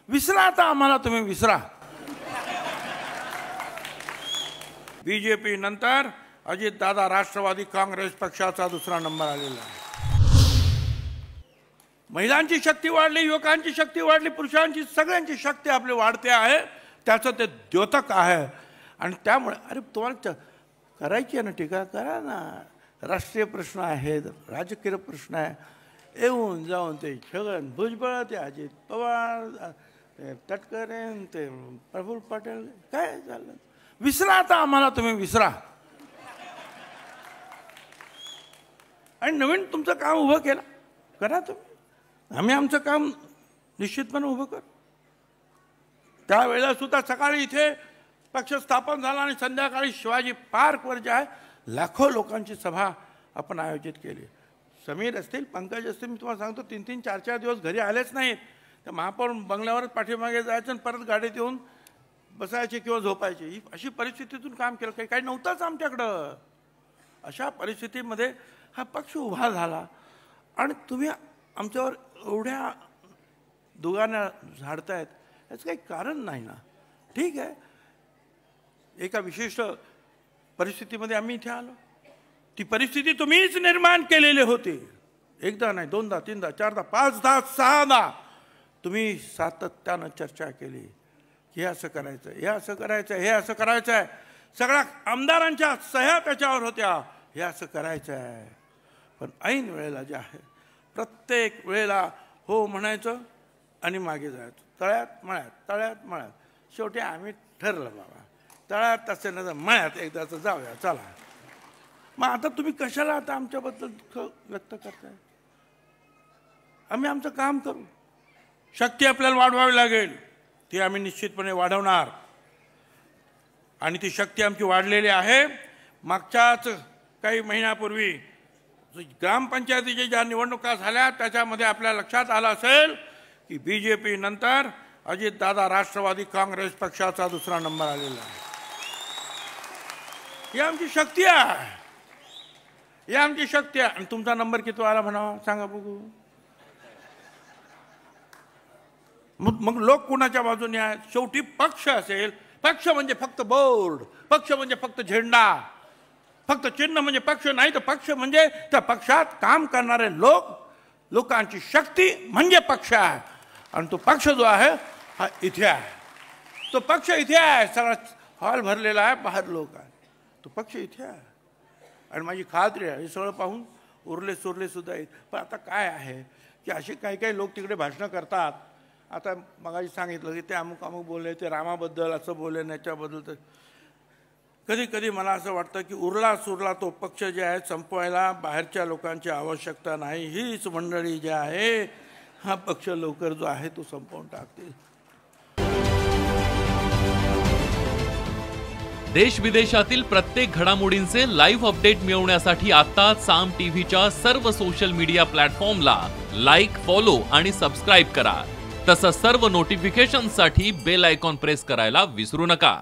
विसरा आता आम्हाला, तुम्ही विसरा। बीजेपी नंतर अजितदादा राष्ट्रवादी काँग्रेस पक्षाचा दुसरा नंबर आलेला आहे। महिलांची शक्ती वाढली, युवकांची शक्ती वाढली, पुरुषांची, सगळ्यांची शक्ती आपली वाढते आहे, त्याचं ते द्योतक आहे। आणि त्यामुळे अरे तुम्हाला करायची आहे ना टीका, करा ना। राष्ट्रीय प्रश्न आहेत, राजकीय प्रश्न आहे, येऊन जाऊन ते छगन भुजबळ, ते अजित पवार, ते तटकरे, ते प्रफुल्ल पटेल, काय झालं? विसरा आता आम्हाला, तुम्ही विसरा। आणि नवीन तुमचं काम उभं केलं, करा तुम्ही, आम्ही आमचं काम निश्चितपणे उभं करू। त्यावेळेला सुद्धा सकाळी इथे पक्ष स्थापन झाला आणि संध्याकाळी शिवाजी पार्कवर जे आहे लाखो लोकांची सभा आपण आयोजित केली। समीर असतील, पंकज असतील, मी तुम्हाला सांगतो 3-3, 4-4 दिवस घरी आलेच नाहीत। तर महापौर बंगल्यावरच पाठीमागे जायचं आणि परत गाडीत येऊन बसायचे किंवा झोपायचे, अशी परिस्थितीतून काम केलं। काही नव्हतंच आमच्याकडं। अशा परिस्थितीमध्ये हा पक्ष उभा झाला आणि तुम्ही आमच्यावर एवढ्या दुगाने झाडतायत, याचं काही कारण नाही ना। ठीक आहे, एका विशिष्ट परिस्थितीमध्ये आम्ही इथे आलो, ती परिस्थिती तुम्हीच निर्माण केलेली होती। एकदा नाही, दोनदा, तीनदा, चारदा, 5दा, 6दा तुम्ही सातत्यानं चर्चा केली की हे असं करायचं, हे असं करायचं, हे असं करायचं आहे। सगळ्या आमदारांच्या सह्या त्याच्यावर होत्या, हे असं करायचं आहे। पण ऐन वेळेला जे आहे, प्रत्येक वेळेला हो म्हणायचं आणि मागे जायचं, तळ्यात मळ्यात, तळ्यात मळ्यात। शेवटी आम्ही ठरलं बाबा, तळ्यात असे ना मळ्यात एकदाच जाऊया, चला। मग आता तुम्ही कशाला आता आमच्याबद्दल दुःख व्यक्त करताय? आम्ही आमचं काम करू। शक्ती आपल्याला वाढवावी लागेल, ती आम्ही निश्चितपणे वाढवणार। आणि ती शक्ती आमची वाढलेली आहे। मागच्याच काही महिन्यापूर्वी ग्रामपंचायतीच्या ज्या निवडणुका झाल्या त्याच्यामध्ये आपल्या लक्षात आलं असेल की बीजेपी नंतर अजितदादा राष्ट्रवादी काँग्रेस पक्षाचा दुसरा नंबर आलेला आहे। ही आमची शक्ती आहे, ही आमची शक्ती आहे। आणि तुमचा नंबर किती आला म्हणावा, सांगा बघू। मग लोक कोणाच्या बाजूने आहेत? शेवटी पक्ष असेल, पक्ष म्हणजे फक्त बोर्ड, पक्ष म्हणजे फक्त झेंडा, फक्त चिन्ह म्हणजे पक्ष नाही, तर पक्ष म्हणजे त्या पक्षात काम करणारे लोक, लोकांची शक्ती म्हणजे पक्ष आहे। आणि तो पक्ष जो आहे हा इथे आहे, तो पक्ष इथे आहे। सगळा हॉल भरलेला आहे, बाहेर लोक आहेत, तो पक्ष इथे आहे। आणि माझी खात्री आहे हे सगळं पाहून उरले सुरले सुद्धा येईल। पण आता काय आहे की असे काही लोक तिकडे भाषणं करतात। आता मगाशी सांगितलं की ते अमुक अमुक बोलले, ते रामाबद्दल असं बोलले, याच्याबद्दल। तर कधी कधी मला असं वाटतं की उरला सुरला तो पक्ष जे आहे संपवायला बाहेरच्या लोकांची आवश्यकता नाही, हीच मंडळी जी आहे हा पक्ष लवकर जो आहे तो संपवून टाकतील। देश विदेशातील प्रत्येक घडामोडींचे लाईव्ह अपडेट मिळवण्यासाठी आता साम टीव्हीच्या सर्व सोशल मीडिया प्लॅटफॉर्मला लाईक, फॉलो आणि सबस्क्राईब करा। तसंच सर्व नोटिफिकेशनसाठी बेल आयकॉन प्रेस करायला विसरू नका।